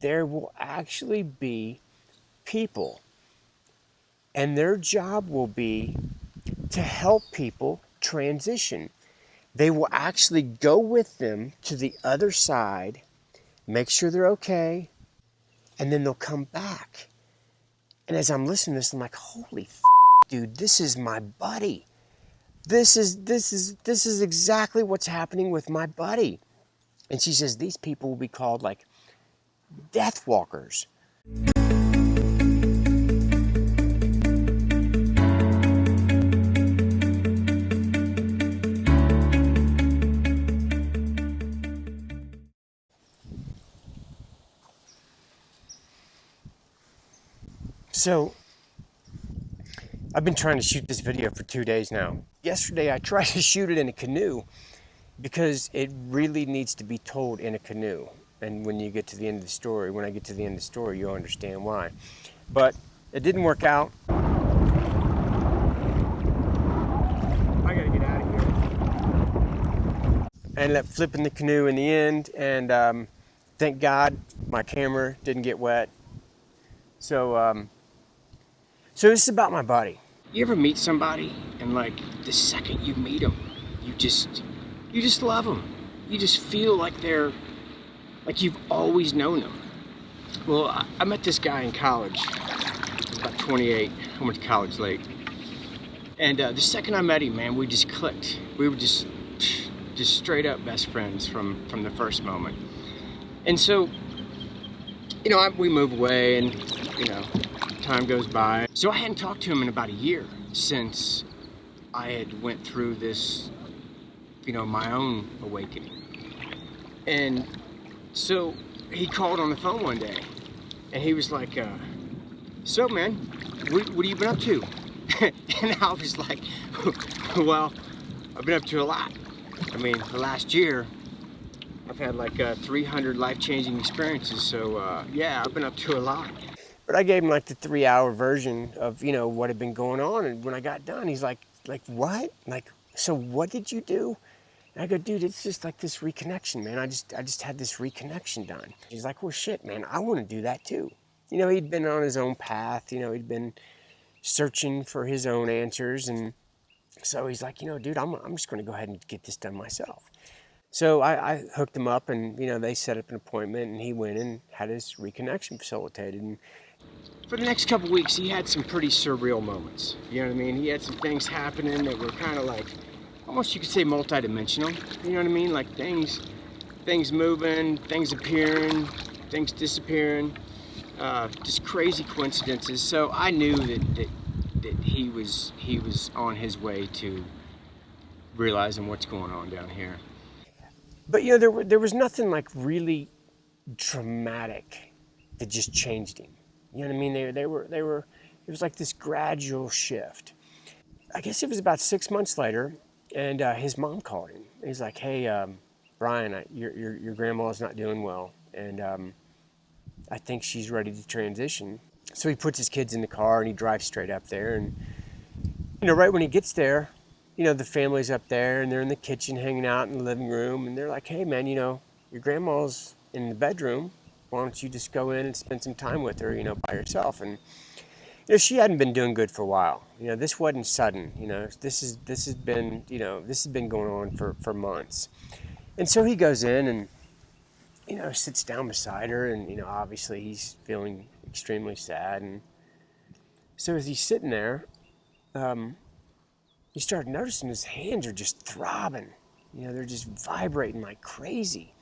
there will actually be people, and their job will be to help people transition. They will actually go with them to the other side, make sure they're okay, and then they'll come back. And as I'm listening to this, I'm like, holy dude, this is my buddy. This is exactly what's happening with my buddy. And she says these people will be called like DEATHWALKERs. So I've been trying to shoot this video for 2 days now. Yesterday I tried to shoot it in a canoe because it really needs to be told in a canoe. And when you get to the end of the story, when I get to the end of the story, you'll understand why. But it didn't work out. I gotta get out of here. I ended up flipping the canoe in the end, and thank God my camera didn't get wet. So this is about my buddy. You ever meet somebody and like the second you meet them, you just love them. You just feel like they're, like you've always known them. Well, I met this guy in college. I was about 28. I went to college late. And the second I met him, man, we just clicked. We were just straight up best friends from the first moment. And so, you know, we move away and, you know, time goes by. So I hadn't talked to him in about a year since I had went through this, you know, my own awakening. And so he called on the phone one day and he was like, so man, what have you been up to? And I was like, well, I've been up to a lot. I mean, the last year, I've had like 300 life-changing experiences. So yeah, I've been up to a lot. But I gave him like the 3-hour version of, you know, what had been going on. And when I got done, he's like what? Like, so what did you do? And I go, dude, it's just like this reconnection, man. I just had this reconnection done. He's like, well, shit, man, I want to do that too. You know, he'd been on his own path. You know, he'd been searching for his own answers. And so he's like, you know, dude, I'm just going to go ahead and get this done myself. So I hooked him up and, you know, they set up an appointment and he went and had his reconnection facilitated. And for the next couple weeks, he had some pretty surreal moments. You know what I mean? He had some things happening that were kind of like, almost you could say multi-dimensional. You know what I mean? Like things moving, things appearing, things disappearing, just crazy coincidences. So I knew that he was on his way to realizing what's going on down here. But you know, there was nothing like really dramatic that just changed him. You know what I mean? They were. It was like this gradual shift. I guess it was about 6 months later, and his mom called him. He's like, "Hey, Brian, your grandma's not doing well, and I think she's ready to transition." So he puts his kids in the car and he drives straight up there. And you know, right when he gets there, you know, the family's up there and they're in the kitchen hanging out in the living room, and they're like, "Hey, man, you know, your grandma's in the bedroom. Why don't you just go in and spend some time with her, you know, by yourself?" And you know, she hadn't been doing good for a while. You know, this wasn't sudden. You know, this has been going on for months. And so he goes in and, you know, sits down beside her, and you know, obviously he's feeling extremely sad. And so as he's sitting there, he started noticing his hands are just throbbing. You know, they're just vibrating like crazy.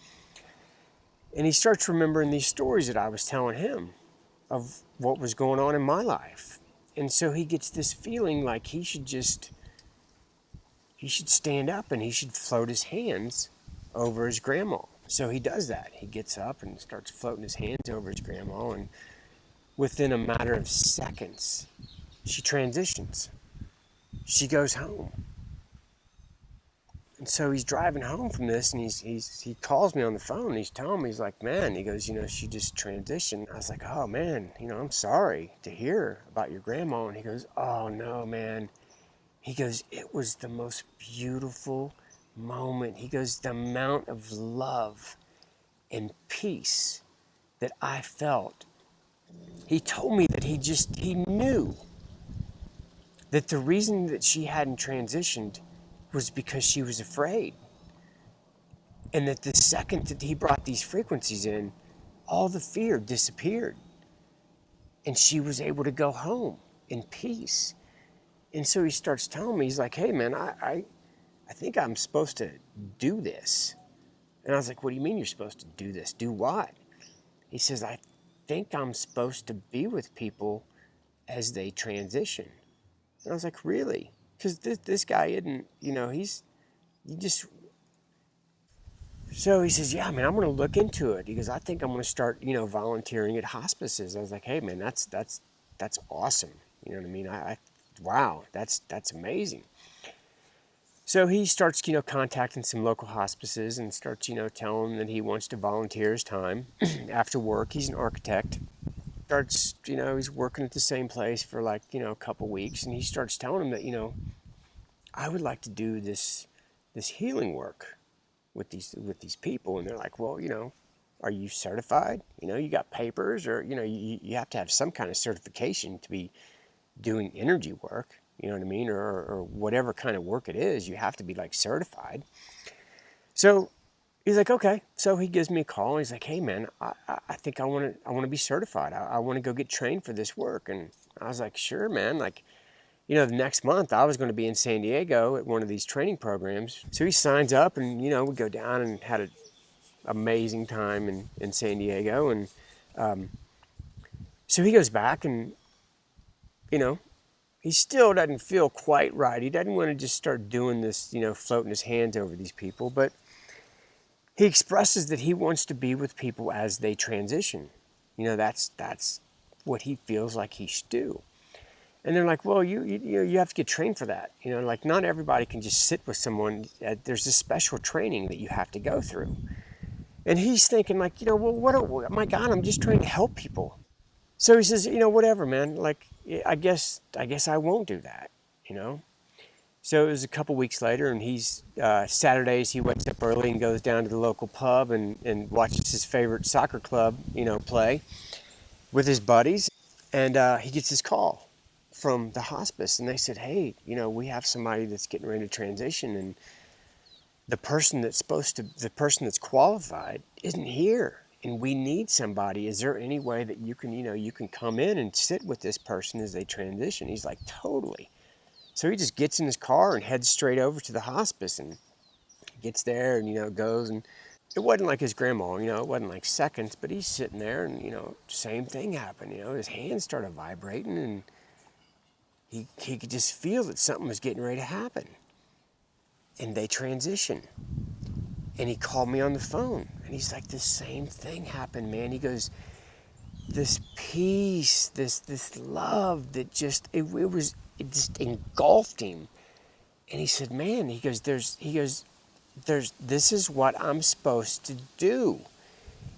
And he starts remembering these stories that I was telling him of what was going on in my life. And so he gets this feeling like he should stand up and he should float his hands over his grandma. So he does that. He gets up and starts floating his hands over his grandma, and within a matter of seconds, she transitions. She goes home. And so he's driving home from this, and he calls me on the phone, and he's telling me, he's like, man, he goes, you know, she just transitioned. I was like, oh man, you know, I'm sorry to hear about your grandma. And he goes, oh no, man. He goes, it was the most beautiful moment. He goes, the amount of love and peace that I felt. He told me that he knew that the reason that she hadn't transitioned was because she was afraid. And that the second that he brought these frequencies in, all the fear disappeared. And she was able to go home in peace. And so he starts telling me, he's like, hey man, I think I'm supposed to do this. And I was like, what do you mean you're supposed to do this? Do what? He says, I think I'm supposed to be with people as they transition. And I was like, really? Because this guy isn't, you just. So he says, yeah, man, I'm going to look into it. He goes, I think I'm going to start, volunteering at hospices. I was like, hey, man, that's awesome. You know what I mean? Wow, that's amazing. So he starts, contacting some local hospices and starts, telling them that he wants to volunteer his time after work. He's an architect. Starts, he's working at the same place for like, a couple weeks. And he starts telling them that, I would like to do this healing work with these people. And they're like, well, are you certified? You got papers, or, you have to have some kind of certification to be doing energy work. You know what I mean? Or whatever kind of work it is, you have to be like certified. So he's like, okay. So he gives me a call. And he's like, hey man, I think I want to be certified. I want to go get trained for this work. And I was like, sure, man. Like, the next month I was going to be in San Diego at one of these training programs. So he signs up, and we go down and had an amazing time in San Diego. And so he goes back, and he still doesn't feel quite right. He doesn't want to just start doing this, floating his hands over these people. But he expresses that he wants to be with people as they transition. That's what he feels like he should do. And they're like, well, you have to get trained for that. Like not everybody can just sit with someone. There's this special training that you have to go through. And he's thinking like, well, my God, I'm just trying to help people. So he says, whatever, man. Like, I guess I won't do that, So it was a couple weeks later, and he's, Saturdays he wakes up early and goes down to the local pub and watches his favorite soccer club, play with his buddies. And he gets his call from the hospice, and they said, hey, we have somebody that's getting ready to transition, and the person that's qualified isn't here. And we need somebody. Is there any way that you can come in and sit with this person as they transition? He's like, totally. So he just gets in his car and heads straight over to the hospice, and gets there and, goes. And it wasn't like his grandma, it wasn't like seconds, but he's sitting there and, same thing happened. His hands started vibrating, and he could just feel that something was getting ready to happen. And they transition. And he called me on the phone, and he's like, the same thing happened, man. He goes, this peace, this love that just, it just engulfed him. And he said, man, he goes, this is what I'm supposed to do.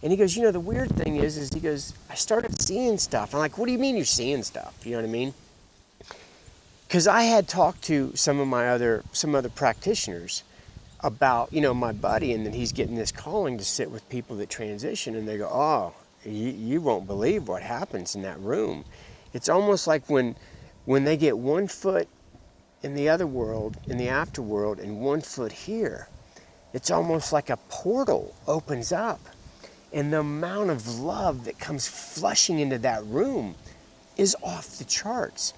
And he goes, the weird thing is he goes, I started seeing stuff. I'm like, what do you mean you're seeing stuff? You know what I mean? Because I had talked to some other practitioners about, my buddy, and that he's getting this calling to sit with people that transition, and they go, oh, you won't believe what happens in that room. It's almost like when they get 1 foot in the other world, in the afterworld, and 1 foot here, it's almost like a portal opens up, and the amount of love that comes flushing into that room is off the charts.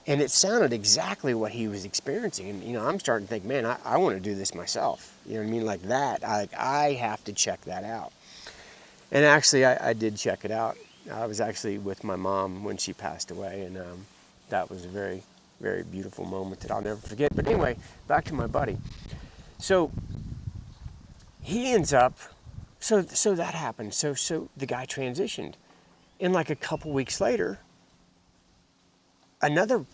And it sounded exactly what he was experiencing. And, I'm starting to think, man, I want to do this myself. You know what I mean? Like that. I have to check that out. And actually, I did check it out. I was actually with my mom when she passed away. And that was a very, very beautiful moment that I'll never forget. But anyway, back to my buddy. So he ends up, so that happened. So the guy transitioned. And like a couple weeks later,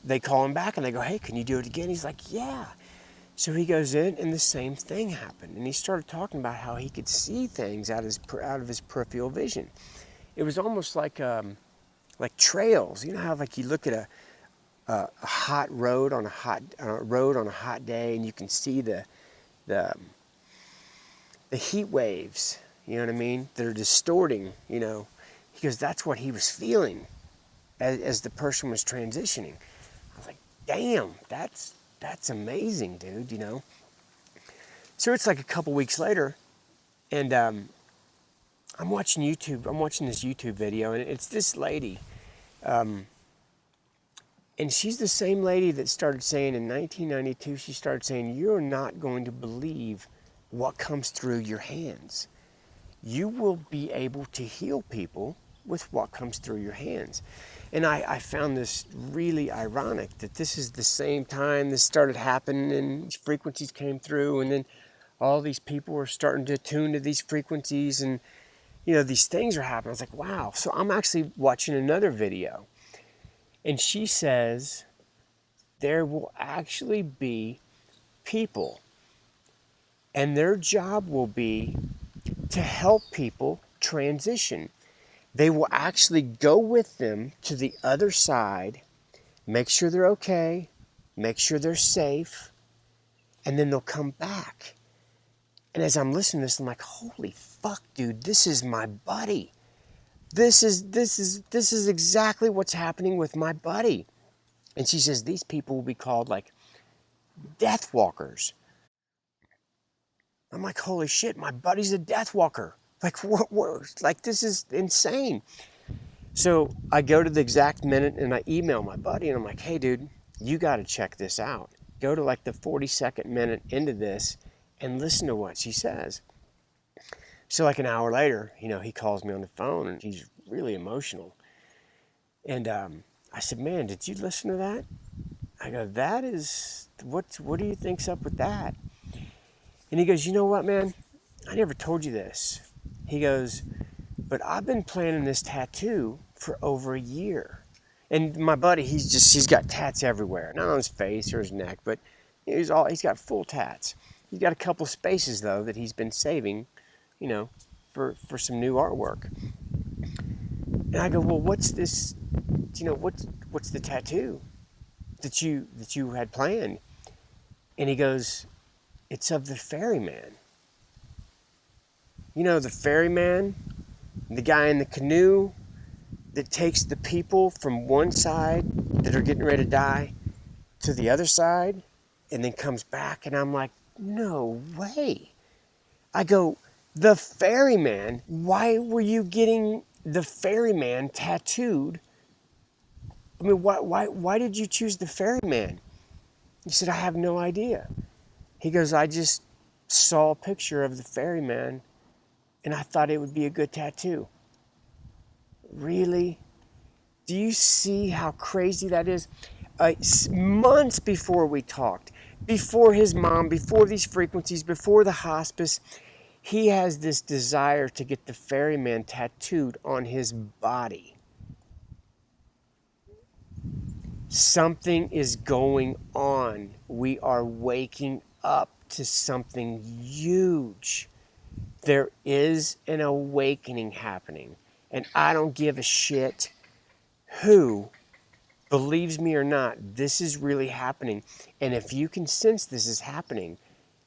they call him back and they go, hey, can you do it again? He's like, yeah. So he goes in, and the same thing happened. And he started talking about how he could see things out of his peripheral vision. It was almost like trails. You know how like you look at a hot road on a hot day, and you can see the heat waves. You know what I mean? They're distorting, He goes, that's what he was feeling as the person was transitioning. I was like, damn, that's amazing, dude, you know? So it's like a couple weeks later, and I'm watching this YouTube video, and it's this lady. And she's the same lady that started saying in 1992, she started saying, you're not going to believe what comes through your hands. You will be able to heal people with what comes through your hands. And I found this really ironic that this is the same time this started happening and these frequencies came through, and then all these people were starting to tune to these frequencies, and you know, these things are happening. I was like, wow. So I'm actually watching another video, and she says there will actually be people, and their job will be to help people transition. They will actually go with them to the other side, make sure they're okay, make sure they're safe, and then they'll come back. And as I'm listening to this, I'm like, holy fuck, dude, this is my buddy. This is exactly what's happening with my buddy. And she says these people will be called like DEATHWALKERs. I'm like, holy shit, my buddy's a DEATHWALKER. Like, what? Like, this is insane. So I go to the exact minute and I email my buddy and I'm like, hey, dude, you got to check this out. Go to like the 42nd minute into this and listen to what she says. So like an hour later, you know, he calls me on the phone and he's really emotional. And I said, man, did you listen to that? I go, that is, what do you think's up with that? And he goes, you know what, man? I never told you this. He goes, but I've been planning this tattoo for over a year. And my buddy, he's got tats everywhere. Not on his face or his neck, but he's got full tats. He's got a couple spaces, though, that he's been saving, you know, for some new artwork. And I go, well, what's this, you know, what's the tattoo that you had planned? And he goes, it's of the Ferryman. You know, the Ferryman, the guy in the canoe that takes the people from one side that are getting ready to die to the other side and then comes back. And I'm like, no way. I go, the Ferryman, why were you getting the Ferryman tattooed? I mean, why did you choose the Ferryman? He said, I have no idea. He goes, I just saw a picture of the Ferryman and I thought it would be a good tattoo. Really? Do you see how crazy that is? Months before we talked, before his mom, before these frequencies, before the hospice, he has this desire to get the Ferryman tattooed on his body. Something is going on. We are waking up to something huge. There is an awakening happening. And I don't give a shit who believes me or not. This is really happening. And if you can sense this is happening,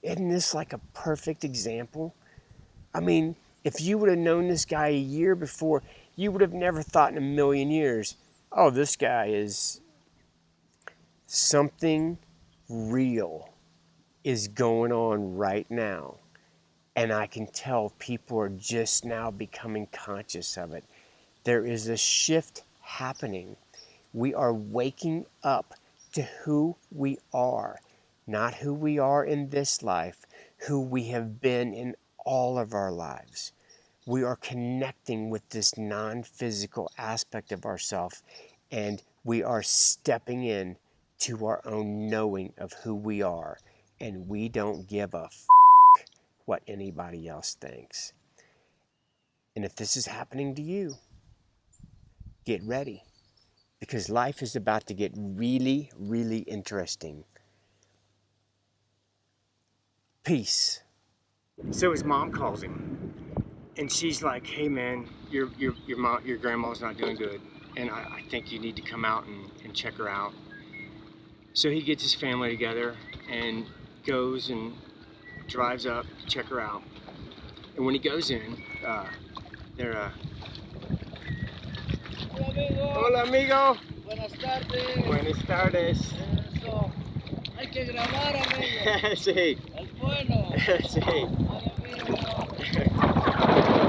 isn't this like a perfect example? I mean, if you would have known this guy a year before, you would have never thought in a million years, oh, this guy is something real is going on right now. And I can tell people are just now becoming conscious of it. There is a shift happening. We are waking up to who we are, not who we are in this life, who we have been in all of our lives. We are connecting with this non-physical aspect of ourselves, and we are stepping in to our own knowing of who we are, and we don't give a what anybody else thinks. And if this is happening to you, get ready, because life is about to get really, really interesting. Peace. So his mom calls him, and she's like, "Hey man, your grandma's not doing good, and I think you need to come out and check her out." So he gets his family together and goes and drives up to check her out. And when he goes in, they're Hola, amigo. Buenas tardes. Buenas tardes. Eso. Hay que grabar, amigo. Sí. El bueno. Sí. Ay, amigo.